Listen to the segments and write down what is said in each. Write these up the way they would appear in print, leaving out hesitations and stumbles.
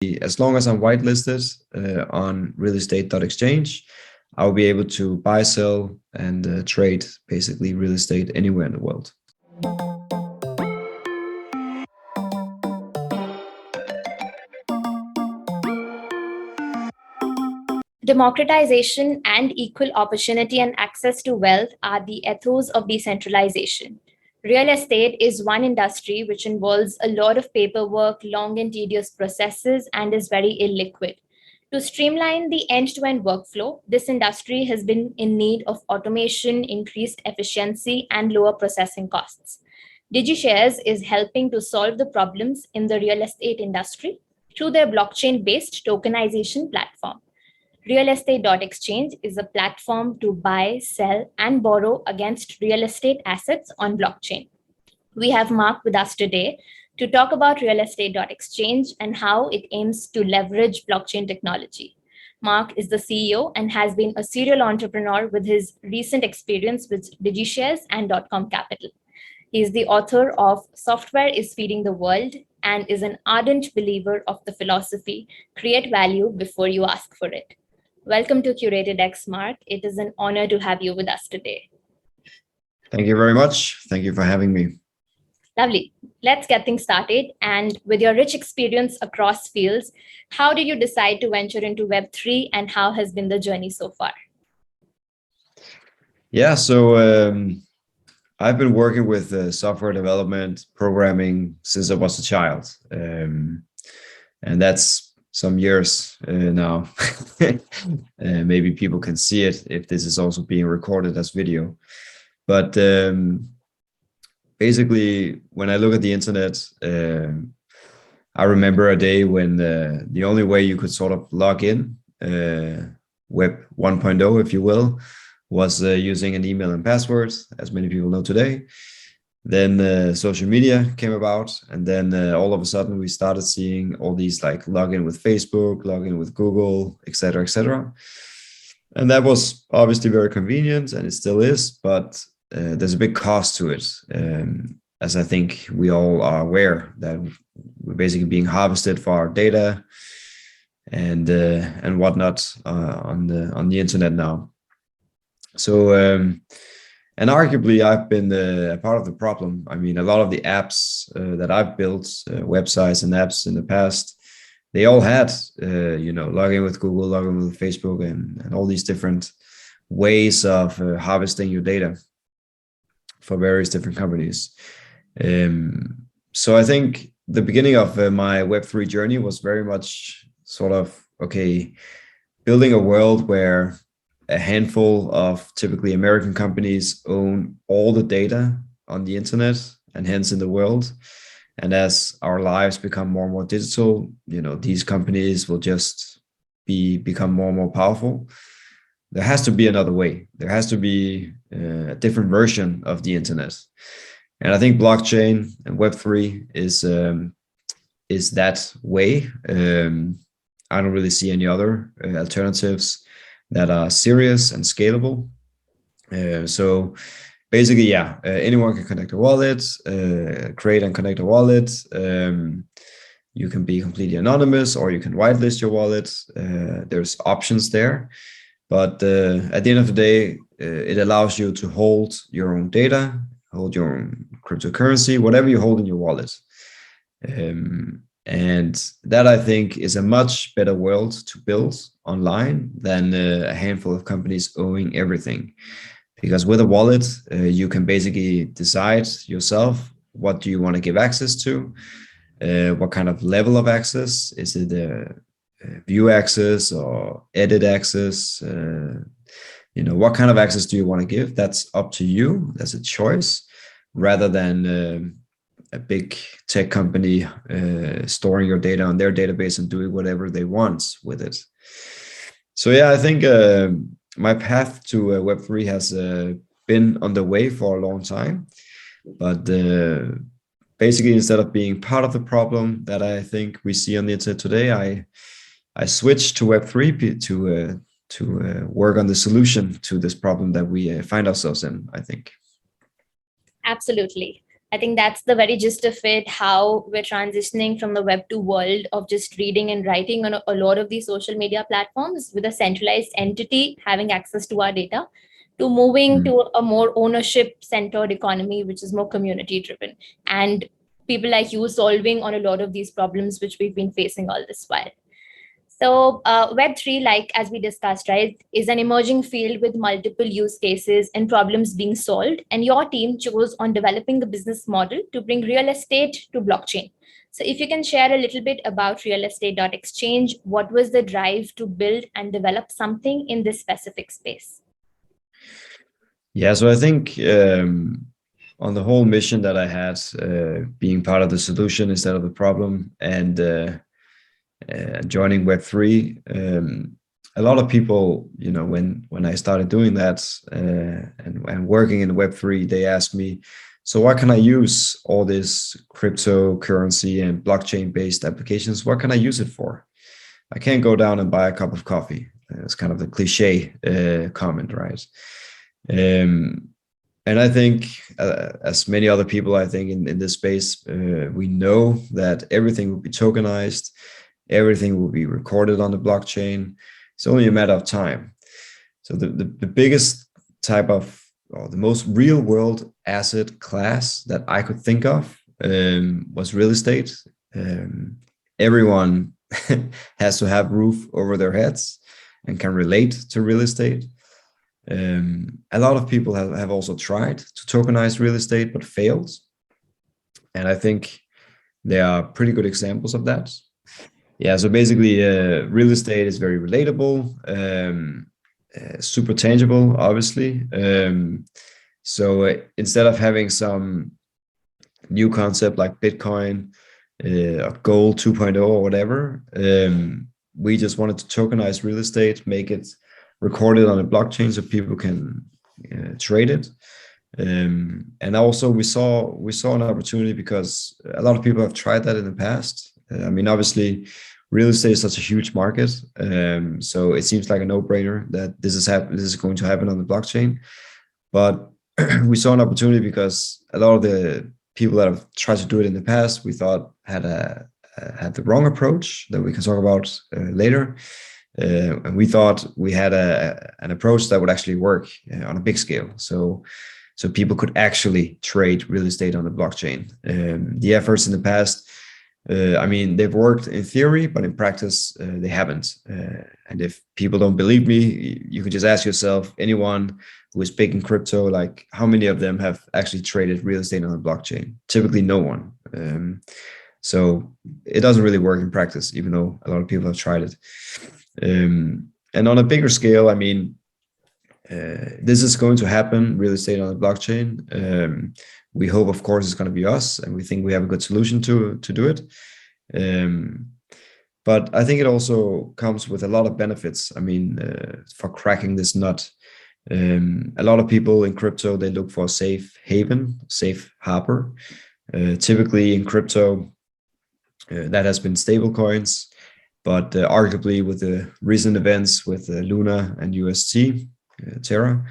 as long as I'm whitelisted on RealEstate.Exchange, I'll be able to buy, sell, and trade basically real estate anywhere in the world. Democratization and equal opportunity and access to wealth are the ethos of decentralization. Real estate is one industry which involves a lot of paperwork, long and tedious processes, and is very illiquid. To streamline the end-to-end workflow, this industry has been in need of automation, increased efficiency, and lower processing costs. DigiShares is helping to solve the problems in the real estate industry through their blockchain-based tokenization platform. RealEstate.Exchange is a platform to buy, sell, and borrow against real estate assets on blockchain. We have Mark with us today to talk about RealEstate.Exchange and how it aims to leverage blockchain technology. Mark is the CEO and has been a serial entrepreneur with his recent experience with DigiShares and .com Capital. He is the author of Software is Feeding the World and is an ardent believer of the philosophy, create value before you ask for it. Welcome to CuratedX, Mark. It is an honor to have you with us today. Thank you very much. Thank you for having me. Lovely. Let's get things started. And with your rich experience across fields, how did you decide to venture into Web3 and how has been the journey so far? Yeah, so I've been working with software development, programming since I was a child. And that's some years now. Maybe people can see it if this is also being recorded as video. But basically, when I look at the internet, I remember a day when the only way you could sort of log in, Web 1.0, if you will, was using an email and password, as many people know today. Then social media came about, and then all of a sudden we started seeing all these like login with Facebook, login with Google, etc., etc. And that was obviously very convenient, and it still is, but there's a big cost to it, as I think we all are aware that we're basically being harvested for our data and whatnot on the internet now. So. And arguably, I've been a part of the problem. I mean, a lot of the apps that I've built, websites and apps in the past, they all had, login with Google, login with Facebook, and all these different ways of harvesting your data for various different companies. So I think the beginning of my Web3 journey was very much sort of, building a world where a handful of typically American companies own all the data on the internet and hence in the world. And as our lives become more and more digital, these companies will just become more and more powerful. There has to be another way. There has to be a different version of the internet. And I think blockchain and Web3 is that way. I don't really see any other alternatives that are serious and scalable. So basically, anyone can connect a wallet, create and connect a wallet. You can be completely anonymous, or you can whitelist your wallet. There's options there. But at the end of the day, it allows you to hold your own data, hold your own cryptocurrency, whatever you hold in your wallet. And that, I think, is a much better world to build online than a handful of companies owning everything. Because with a wallet, you can basically decide yourself, what do you want to give access to? What kind of level of access? Is it view access or edit access? What kind of access do you want to give? That's up to you. That's a choice, rather than a big tech company storing your data on their database and doing whatever they want with it. So I think my path to Web3 has been on the way for a long time, but basically, instead of being part of the problem that I think we see on the internet today, I switched to Web3 to work on the solution to this problem that we find ourselves in, I think. Absolutely. I think that's the very gist of it, how we're transitioning from the Web2 world of just reading and writing on a lot of these social media platforms with a centralized entity having access to our data, to moving to a more ownership-centered economy, which is more community-driven, and people like you solving on a lot of these problems which we've been facing all this while. So Web3, like as we discussed, right, is an emerging field with multiple use cases and problems being solved. And your team chose on developing a business model to bring real estate to blockchain. So if you can share a little bit about RealEstate.Exchange, what was the drive to build and develop something in this specific space? Yeah, so I think on the whole mission that I had, being part of the solution instead of the problem, and joining Web3, a lot of people, when I started doing that and working in Web3, they asked me, so what can I use all this cryptocurrency and blockchain-based applications? What can I use it for? I can't go down and buy a cup of coffee. It's kind of the cliche comment, right? And I think, as many other people, I think in this space, we know that everything will be tokenized, everything will be recorded on the blockchain. It's only a matter of time. So the biggest type of, or the most real world asset class that I could think of was real estate. Everyone has to have roof over their heads and can relate to real estate. A lot of people have also tried to tokenize real estate, but failed. And I think there are pretty good examples of that. Yeah, so basically, real estate is very relatable, super tangible, obviously. So instead of having some new concept like Bitcoin, or gold 2.0 or whatever, we just wanted to tokenize real estate, make it recorded on a blockchain so people can trade it. And also we saw an opportunity because a lot of people have tried that in the past. I mean, obviously, real estate is such a huge market, so it seems like a no-brainer that this is going to happen on the blockchain. But we saw an opportunity because a lot of the people that have tried to do it in the past, we thought had the wrong approach that we can talk about later. And we thought we had an approach that would actually work on a big scale. So people could actually trade real estate on the blockchain. The efforts in the past, I mean, they've worked in theory, but in practice, they haven't. And if people don't believe me, you can just ask yourself, anyone who is big in crypto, like how many of them have actually traded real estate on the blockchain? Typically no one. So it doesn't really work in practice, even though a lot of people have tried it. And on a bigger scale, I mean, this is going to happen, real estate on the blockchain. We hope, of course, it's going to be us, and we think we have a good solution to do it. But I think it also comes with a lot of benefits. I mean, for cracking this nut, a lot of people in crypto, they look for a safe haven, safe harbor. Typically in crypto, that has been stable coins, but arguably with the recent events with Luna and UST, Terra,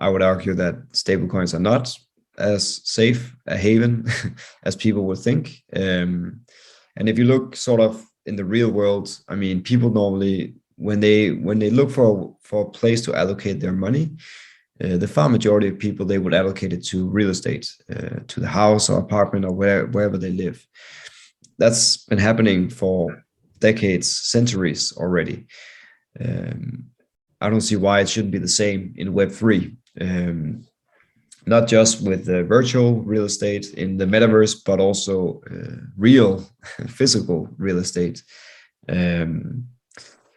I would argue that stablecoins are not as safe a haven as people would think. And if you look sort of in the real world, I mean, people normally, when they look for a place to allocate their money, the far majority of people, they would allocate it to real estate, to the house or apartment or wherever they live. That's been happening for decades, centuries already. I don't see why it shouldn't be the same in Web3. Not just with the virtual real estate in the metaverse, but also real physical real estate.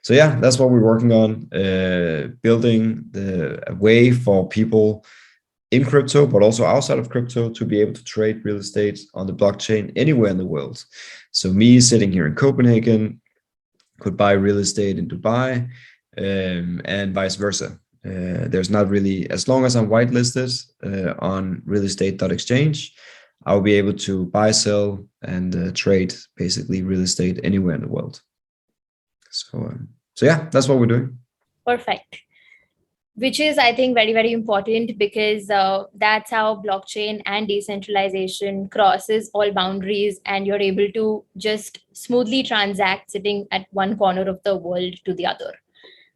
So yeah, that's what we're working on, building a way for people in crypto, but also outside of crypto, to be able to trade real estate on the blockchain anywhere in the world. So me sitting here in Copenhagen could buy real estate in Dubai, and vice versa. There's not really, as long as I'm whitelisted on RealEstate.Exchange, I'll be able to buy, sell, and trade basically real estate anywhere in the world. So yeah, that's what we're doing. Perfect. which is, I think, very, very important because that's how blockchain and decentralization crosses all boundaries, and you're able to just smoothly transact sitting at one corner of the world to the other.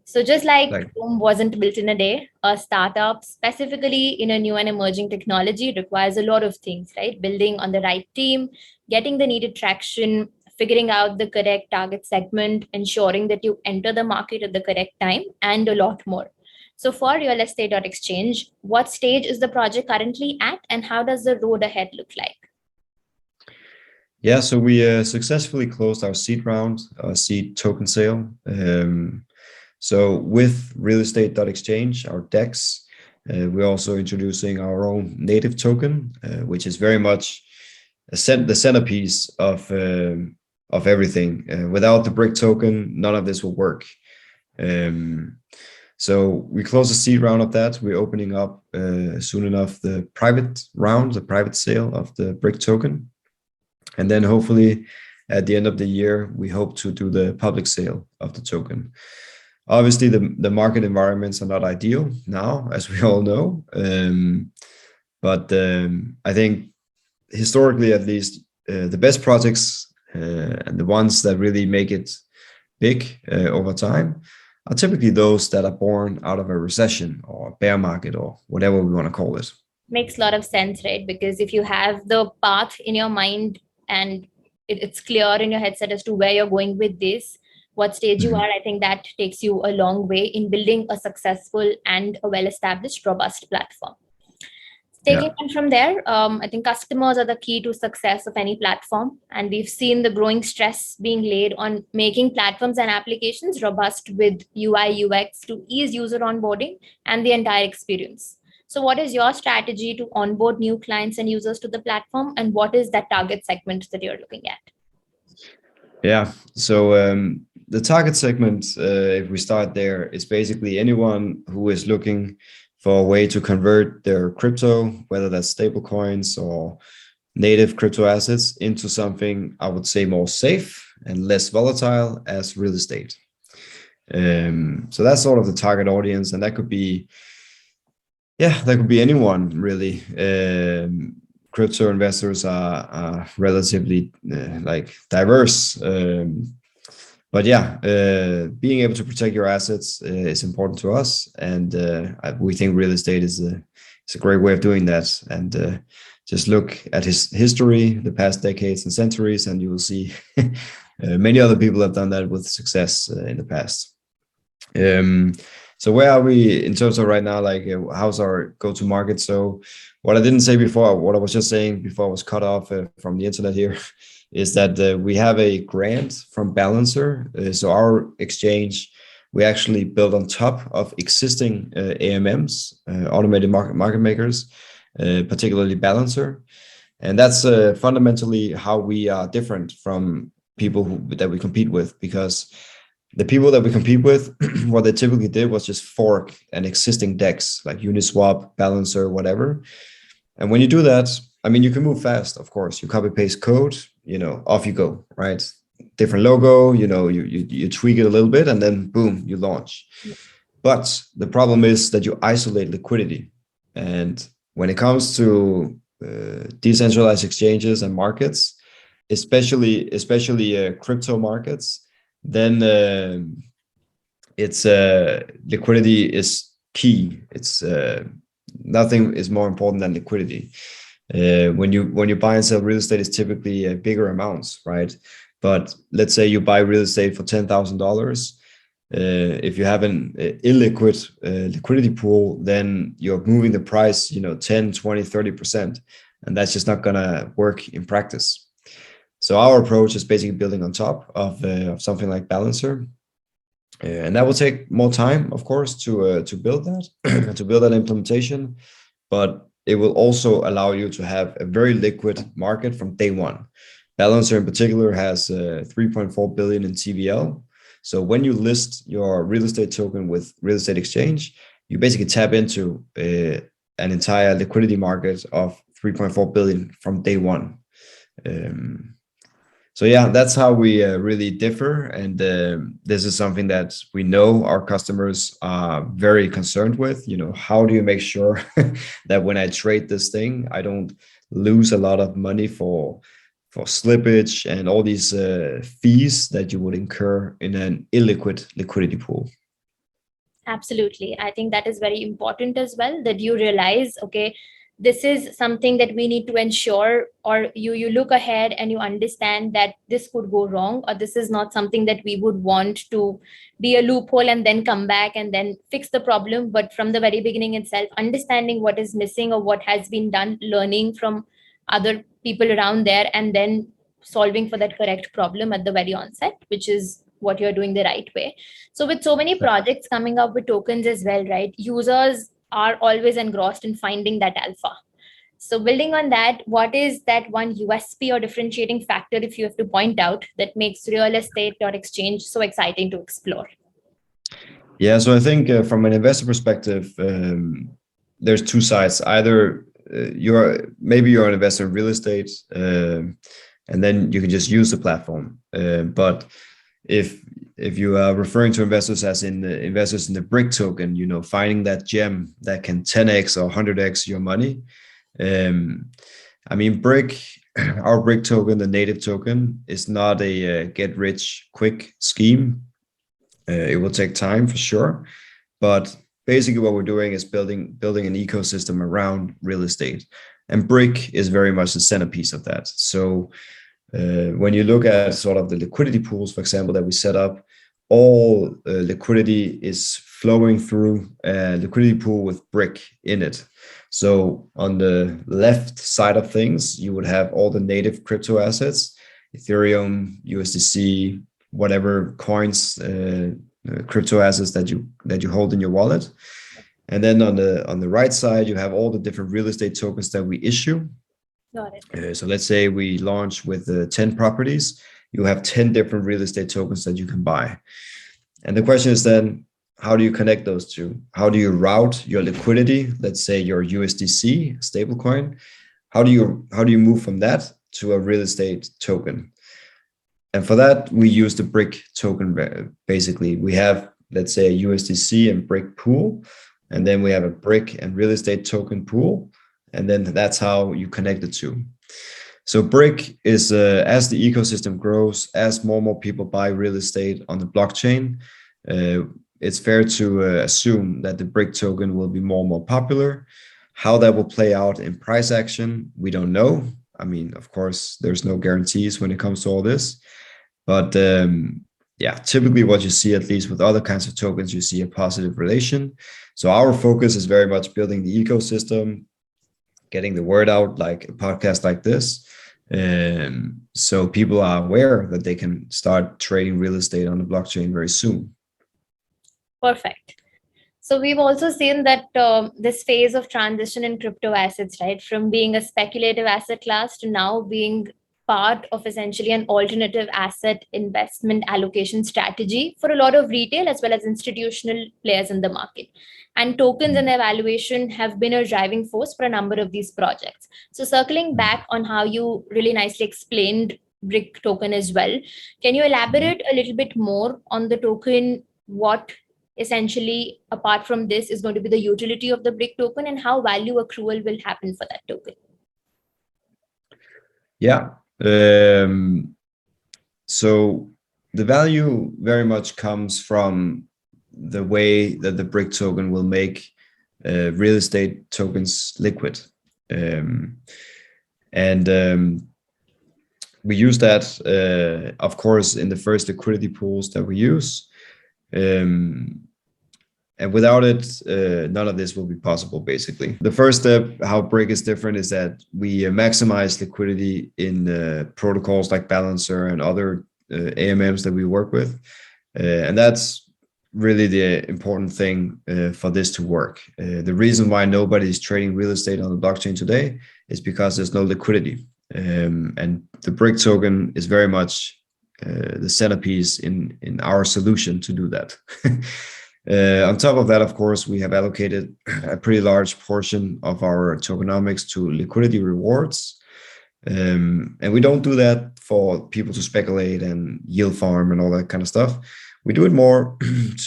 So just like Like, Rome wasn't built in a day, a startup, specifically in a new and emerging technology, requires a lot of things, right? Building on the right team, getting the needed traction, figuring out the correct target segment, ensuring that you enter the market at the correct time, and a lot more. So for RealEstate.Exchange, what stage is the project currently at, and how does the road ahead look like? yeah, so we successfully closed our seed round, seed token sale. So with RealEstate.Exchange, our DEX, we're also introducing our own native token, which is very much the centerpiece of everything. Without the brick token, none of this will work. So we close the seed round of that. We're opening up soon enough the private round, the private sale of the brick token. And then hopefully at the end of the year, we hope to do the public sale of the token. Obviously, the market environments are not ideal now, as we all know. But I think historically, at least, the best projects and the ones that really make it big over time are typically those that are born out of a recession or bear market or whatever we want to call it. Makes a lot of sense, right? Because if you have the path in your mind and it's clear in your headset as to where you're going with this, what stage you are, I think that takes you a long way in building a successful and a well-established, robust platform. Taking on from there, I think customers are the key to success of any platform. And we've seen the growing stress being laid on making platforms and applications robust with UI, UX to ease user onboarding and the entire experience. So what is your strategy to onboard new clients and users to the platform? And what is that target segment that you're looking at? Yeah, so the target segment, if we start there, is basically anyone who is looking for a way to convert their crypto, whether that's stable coins or native crypto assets, into something I would say more safe and less volatile as real estate. So that's sort of the target audience, and that could be anyone really. Crypto investors are relatively diverse. But yeah, being able to protect your assets is important to us, and we think real estate is a great way of doing that. And just look at his history, the past decades and centuries, and you will see many other people have done that with success in the past. So where are we in terms of right now? How's our go-to-market? So what I didn't say before, what I was just saying before I was cut off from the internet here, is that we have a grant from Balancer. So our exchange, we actually built on top of existing AMMs, automated market makers, particularly Balancer. And that's fundamentally how we are different from people that we compete with, because the people that we compete with, what they typically did was just fork an existing DEX like Uniswap, Balancer, whatever. And when you do that, I mean, you can move fast, of course. You copy paste code, off you go, right? Different logo, you tweak it a little bit, and then boom, you launch. But the problem is that you isolate liquidity. And when it comes to decentralized exchanges and markets, especially crypto markets, then it's liquidity is key. It's nothing is more important than liquidity. When you buy and sell real estate, it's typically bigger amounts, right? But let's say you buy real estate for $10,000. If you have an illiquid liquidity pool, then you're moving the price, 10, 20, 30%. And that's just not going to work in practice. So our approach is basically building on top of something like Balancer. And that will take more time, of course, to build that, to build that implementation. But it will also allow you to have a very liquid market from day one. Balancer in particular has 3.4 billion in TVL. So when you list your real estate token with RealEstate.Exchange, you basically tap into an entire liquidity market of 3.4 billion from day one. So yeah, that's how we really differ, and this is something that we know our customers are very concerned with. How do you make sure that when I trade this thing, I don't lose a lot of money for slippage and all these fees that you would incur in an illiquid liquidity pool. Absolutely. I think that is very important as well, that you realize, okay, this is something that we need to ensure, or you look ahead and you understand that this could go wrong, or this is not something that we would want to be a loophole and then come back and then fix the problem. But from the very beginning itself, understanding what is missing or what has been done, learning from other people around there, and then solving for that correct problem at the very onset, which is what you're doing the right way. So with so many projects coming up with tokens as well, right? Users are always engrossed in finding that alpha. So building on that, what is that one USP or differentiating factor, if you have to point out, that makes RealEstate.Exchange so exciting to explore? Yeah, so I think from an investor perspective, there's two sides. Either maybe you're an investor in real estate, and then you can just use the platform. But if you are referring to investors as in the investors in the BRIC token, finding that gem that can 10x or 100x your money. I mean, BRIC, our BRIC token, the native token, is not a get rich quick scheme. It will take time for sure, but basically what we're doing is building an ecosystem around real estate, and BRIC is very much the centerpiece of that. So when you look at sort of the liquidity pools, for example, that we set up, all liquidity is flowing through a liquidity pool with BRIC in it. So on the left side of things, you would have all the native crypto assets, Ethereum, USDC, whatever coins, crypto assets that you hold in your wallet. And then on the right side, you have all the different real estate tokens that we issue. Got it. So let's say we launch with 10 properties. You have 10 different real estate tokens that you can buy. And the question is then, how do you connect those two? How do you route your liquidity? Let's say your USDC stablecoin. How do you move from that to a real estate token? And for that, we use the BRIC token. Basically, we have, let's say, a USDC and BRIC pool, and then we have a BRIC and real estate token pool, and then that's how you connect the two. So BRIC is, as the ecosystem grows, as more and more people buy real estate on the blockchain, it's fair to assume that the BRIC token will be more and more popular. How that will play out in price action, we don't know. I mean, of course, there's no guarantees when it comes to all this. But typically what you see, at least with other kinds of tokens, you see a positive relation. So our focus is very much building the ecosystem, getting the word out, like a podcast like this. So people are aware that they can start trading real estate on the blockchain very soon. Perfect. So we've also seen that this phase of transition in crypto assets, right, from being a speculative asset class to now being part of essentially an alternative asset investment allocation strategy for a lot of retail as well as institutional players in the market. And tokens and their valuation have been a driving force for a number of these projects. So circling back on how you really nicely explained BRIC token as well, can you elaborate a little bit more on the token, what essentially, apart from this, is going to be the utility of the BRIC token and how value accrual will happen for that token? Yeah. So the value very much comes from the way that the BRIC token will make real estate tokens liquid. We use that, of course, in the first liquidity pools that we use. And without it, none of this will be possible, basically. The first step, how BRIC is different, is that we maximize liquidity in protocols like Balancer and other AMMs that we work with. And that's really the important thing for this to work. The reason why nobody is trading real estate on the blockchain today is because there's no liquidity. And the BRIC token is very much the centerpiece in our solution to do that. On top of that, of course, we have allocated a pretty large portion of our tokenomics to liquidity rewards. And we don't do that for people to speculate and yield farm and all that kind of stuff. We do it more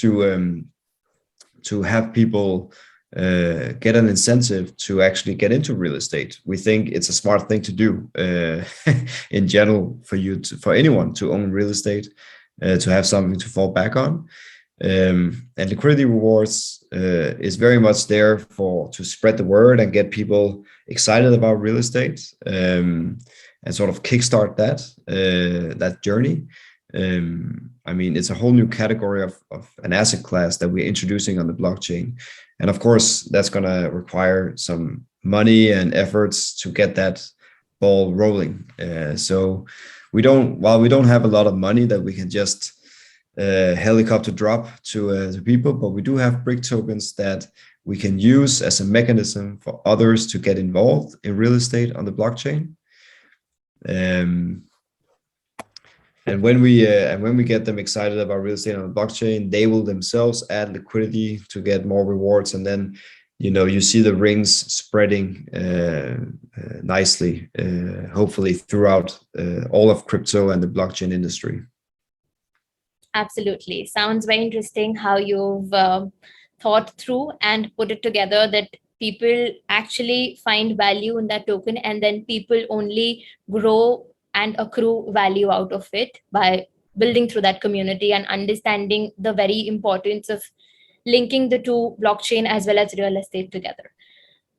to have people get an incentive to actually get into real estate. We think it's a smart thing to do in general for anyone to own real estate, to have something to fall back on. And liquidity rewards is very much there to spread the word and get people excited about real estate, and sort of kickstart that journey. I mean, it's a whole new category of an asset class that we're introducing on the blockchain. And of course, that's going to require some money and efforts to get that ball rolling. So while we don't have a lot of money that we can just helicopter drop to people, but we do have brick tokens that we can use as a mechanism for others to get involved in real estate on the blockchain. And when we get them excited about real estate on the blockchain, they will themselves add liquidity to get more rewards, and then you see the rings spreading nicely, hopefully throughout all of crypto and the blockchain industry. Absolutely. Sounds very interesting how you've thought through and put it together that people actually find value in that token, and then people only grow and accrue value out of it by building through that community and understanding the very importance of linking the two, blockchain as well as real estate, together.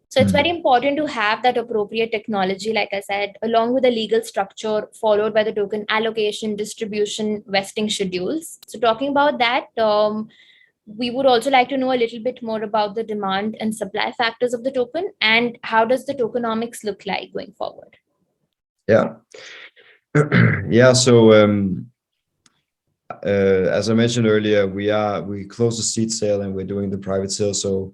So it's very important to have that appropriate technology, like I said, along with the legal structure, followed by the token allocation, distribution, vesting schedules. So talking about that, we would also like to know a little bit more about the demand and supply factors of the token, and how does the tokenomics look like going forward? Yeah. Yeah. So as I mentioned earlier, we closed the seed sale and we're doing the private sale. So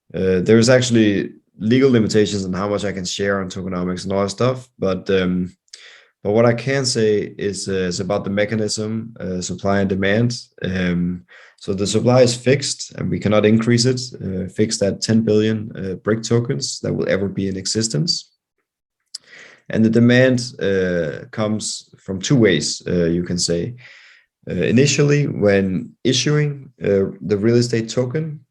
there's actually legal limitations on how much I can share on tokenomics and all that stuff. But what I can say is about the mechanism, supply and demand. So the supply is fixed and we cannot increase it, fixed at 10 billion brick tokens that will ever be in existence. And the demand comes from two ways, you can say. Initially, when issuing the real estate token.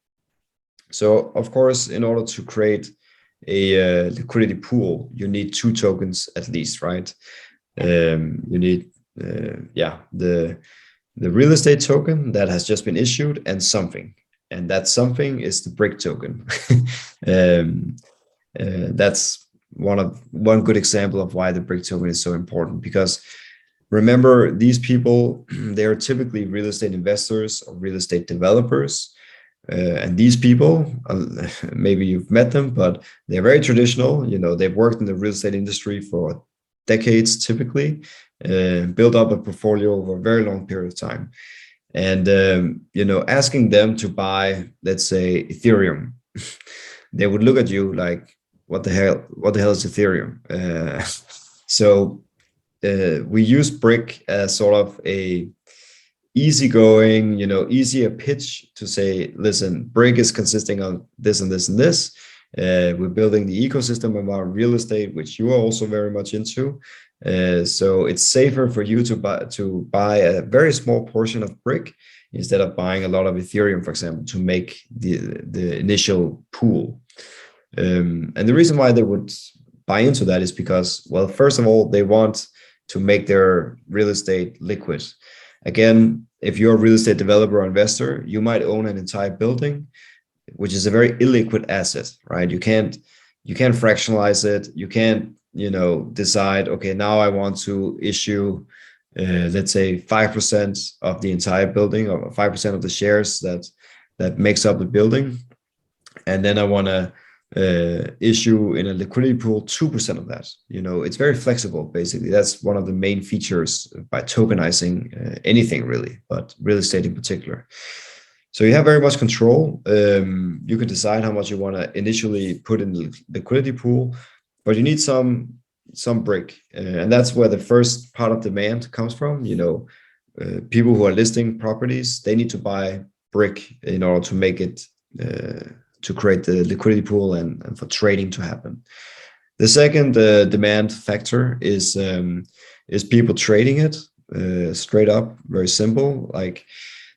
So, of course, in order to create a liquidity pool, you need two tokens at least, right? You need, the real estate token that has just been issued and something. And that something is the brick token. That's one good example of why the brick token is so important, because remember, these people, they are typically real estate investors or real estate developers. And these people, maybe you've met them, but they're very traditional. They've worked in the real estate industry for decades, typically, built up a portfolio over a very long period of time. And, asking them to buy, let's say, Ethereum, they would look at you like, what the hell is Ethereum? So we use brick as sort of a easygoing, easier pitch to say, listen, brick is consisting of this and this and this. We're building the ecosystem of our real estate, which you are also very much into. So it's safer for you to buy a very small portion of brick instead of buying a lot of Ethereum, for example, to make the initial pool. And the reason why they would buy into that is because, well, first of all, they want to make their real estate liquid. Again, if you're a real estate developer or investor, you might own an entire building, which is a very illiquid asset, right? You can't fractionalize it. You can't, decide, okay, now I want to issue, let's say 5% of the entire building, or 5% of the shares that makes up the building. And then I want to issue in a liquidity pool 2% of that. It's very flexible. Basically, that's one of the main features by tokenizing anything really, but real estate in particular. So you have very much control. You can decide how much you want to initially put in the liquidity pool, but you need some brick, and that's where the first part of demand comes from. People who are listing properties, they need to buy brick in order to make it to create the liquidity pool and for trading to happen. The second demand factor is people trading it straight up, very simple. Like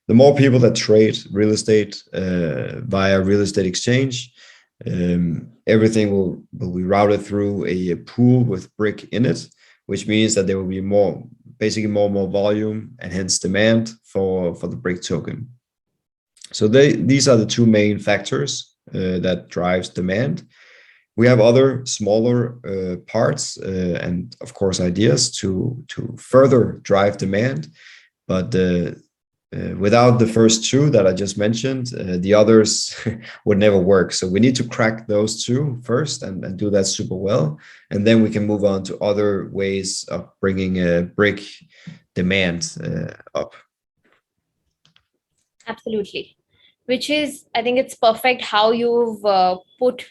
the more people that trade real estate via RealEstate.Exchange, everything will be routed through a pool with brick in it, which means that there will be basically more volume and hence demand for the brick token. So these are the two main factors that drives demand. We have other smaller parts and of course ideas to further drive demand, but without the first two that I just mentioned, the others would never work. So we need to crack those two first and do that super well, and then we can move on to other ways of bringing brick demand up. Absolutely. Which is, I think it's perfect how you've put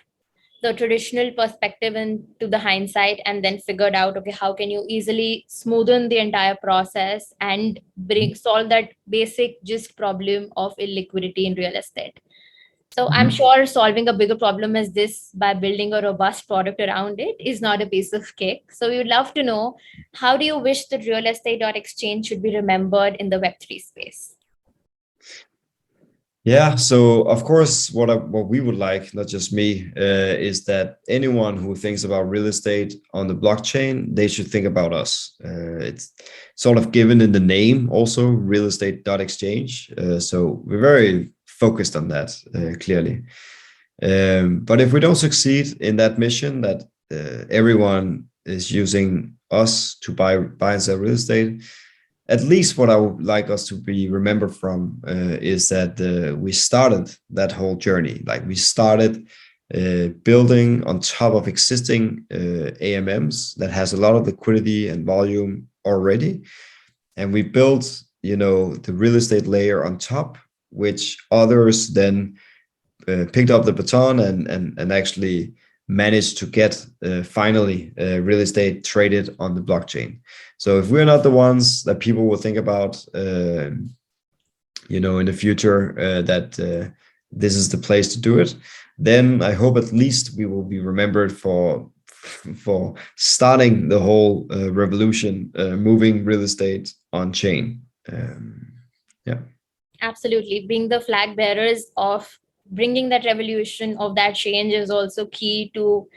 the traditional perspective into the hindsight and then figured out, okay, how can you easily smoothen the entire process and solve that basic gist problem of illiquidity in real estate. So I'm sure solving a bigger problem as this by building a robust product around it is not a piece of cake. So we would love to know, how do you wish that RealEstate.Exchange should be remembered in the Web3 space? Yeah, so of course, what we would like, not just me, is that anyone who thinks about real estate on the blockchain, they should think about us. It's sort of given in the name, also RealEstate.Exchange. So we're very focused on that, clearly. But if we don't succeed in that mission, that everyone is using us to buy and sell real estate, at least what I would like us to be remembered from is that we started that whole journey. Like we started building on top of existing AMMs that has a lot of liquidity and volume already. And we built, the real estate layer on top, which others then picked up the baton and actually managed to get finally real estate traded on the blockchain. So if we're not the ones that people will think about, in the future, that this is the place to do it, then I hope at least we will be remembered for starting the whole revolution, moving real estate on chain. Yeah. Absolutely. Being the flag bearers of bringing that revolution of that change is also key to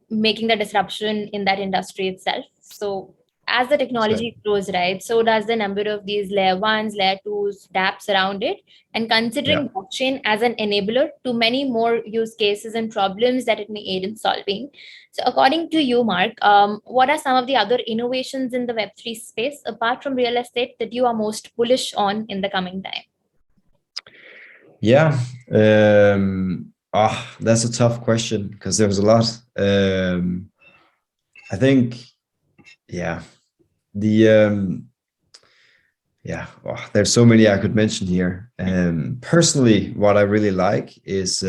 making the disruption in that industry itself. So as the technology grows, right, so does the number of these layer ones, layer twos, dApps around it, and considering blockchain as an enabler to many more use cases and problems that it may aid in solving. So according to you, Mark, what are some of the other innovations in the Web3 space, apart from real estate, that you are most bullish on in the coming time? Yeah, that's a tough question because there's a lot. I think, there's so many I could mention here. Personally, what I really like is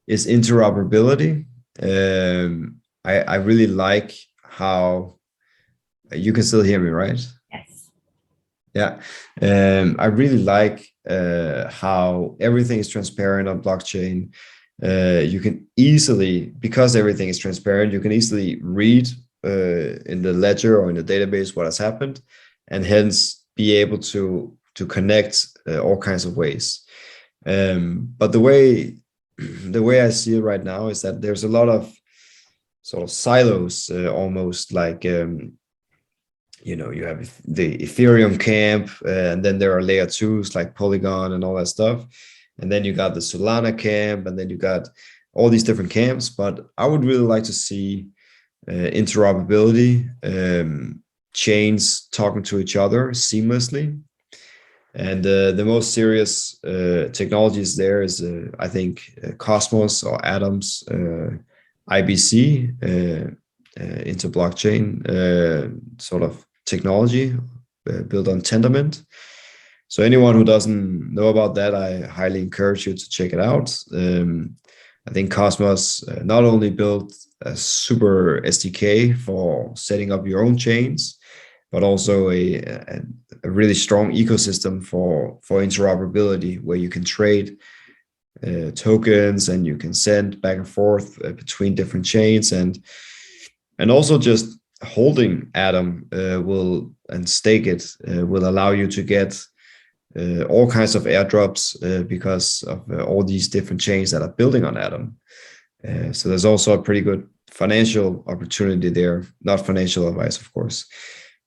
interoperability. I really like how you can still hear me, right? Yes. Yeah, I really like how everything is transparent on blockchain. You can easily, because everything is transparent, you can easily read in the ledger or in the database what has happened, and hence be able to connect all kinds of ways. But the way I see it right now is that there's a lot of sort of silos, almost like you have the Ethereum camp, and then there are layer twos like Polygon and all that stuff, and then you got the Solana camp, and then you got all these different camps. But I would really like to see interoperability, chains talking to each other seamlessly. And the most serious technologies there is, I think, Cosmos or Atoms, IBC, into blockchain sort of technology built on Tendermint. So anyone who doesn't know about that, I highly encourage you to check it out. I think Cosmos not only built a super SDK for setting up your own chains, but also a really strong ecosystem for interoperability, where you can trade tokens, and you can send back and forth between different chains, and also just holding Atom will and stake it will allow you to get all kinds of airdrops because of all these different chains that are building on Atom. So there's also a pretty good financial opportunity there. Not financial advice, of course.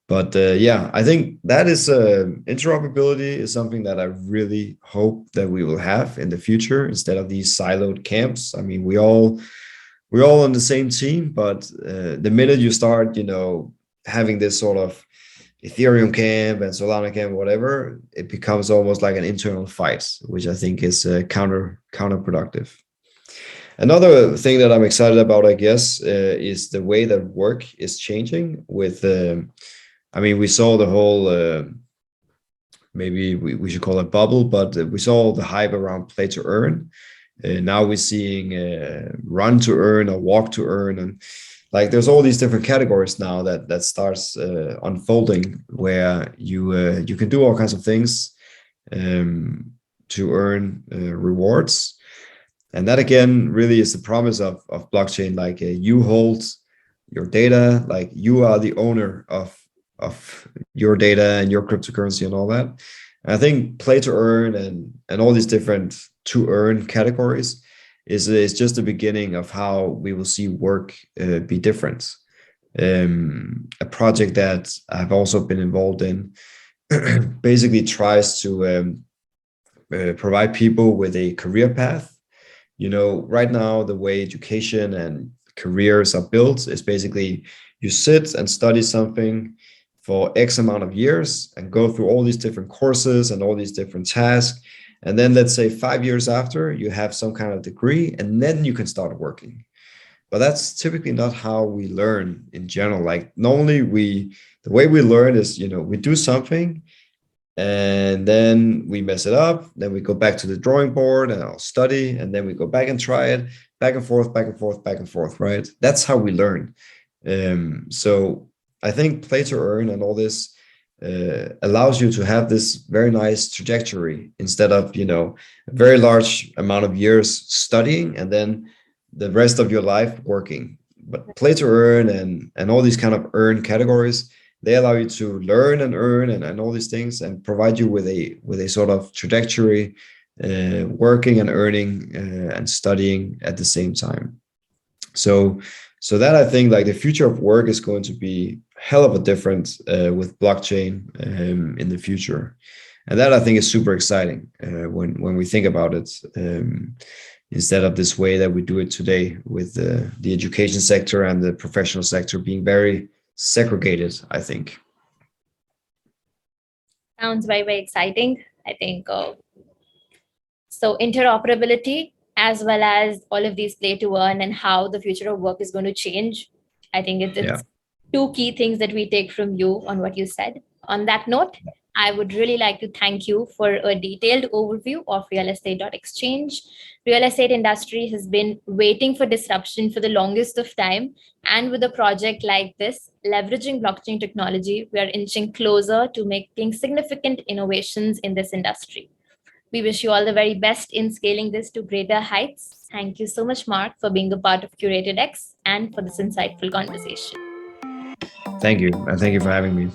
But yeah, I think that is interoperability is something that I really hope that we will have in the future instead of these siloed camps. I mean, we're all on the same team, but the minute you start, having this sort of Ethereum camp and Solana camp, whatever, it becomes almost like an internal fight, which I think is counterproductive. Another thing that I'm excited about, I guess, is the way that work is changing with. We saw the whole, maybe we should call it bubble, but we saw the hype around play to earn. Now we're seeing run to earn or walk to earn. And like, there's all these different categories now that starts unfolding where you can do all kinds of things to earn rewards. And that, again, really is the promise of blockchain. Like you hold your data, like you are the owner of your data and your cryptocurrency and all that. And I think play to earn and all these different to earn categories is just the beginning of how we will see work be different. A project that I've also been involved in basically tries to provide people with a career path. Right now, the way education and careers are built is basically you sit and study something for X amount of years and go through all these different courses and all these different tasks. And then let's say 5 years after, you have some kind of degree, and then you can start working. But that's typically not how we learn in general. Like normally the way we learn is, we do something and then we mess it up. Then we go back to the drawing board and I'll study, and then we go back and try it, back and forth, back and forth, back and forth, right? That's how we learn. So I think play to earn and all this allows you to have this very nice trajectory instead of, a very large amount of years studying and then the rest of your life working. But play to earn and all these kind of earn categories, they allow you to learn and earn and all these things and provide you with a sort of trajectory, working and earning and studying at the same time. So that, I think, like the future of work is going to be hell of a different with blockchain in the future. And that, I think, is super exciting when we think about it, instead of this way that we do it today with the education sector and the professional sector being very segregated, I think. Sounds very, very exciting. I think so. Interoperability, as well as all of these play to earn and how the future of work is going to change. I think it's two key things that we take from you on what you said. On that note, I would really like to thank you for a detailed overview of RealEstate.Exchange. Real estate industry has been waiting for disruption for the longest of time. And with a project like this, leveraging blockchain technology, we are inching closer to making significant innovations in this industry. We wish you all the very best in scaling this to greater heights. Thank you so much, Mark, for being a part of CuratedX and for this insightful conversation. Thank you. And thank you for having me.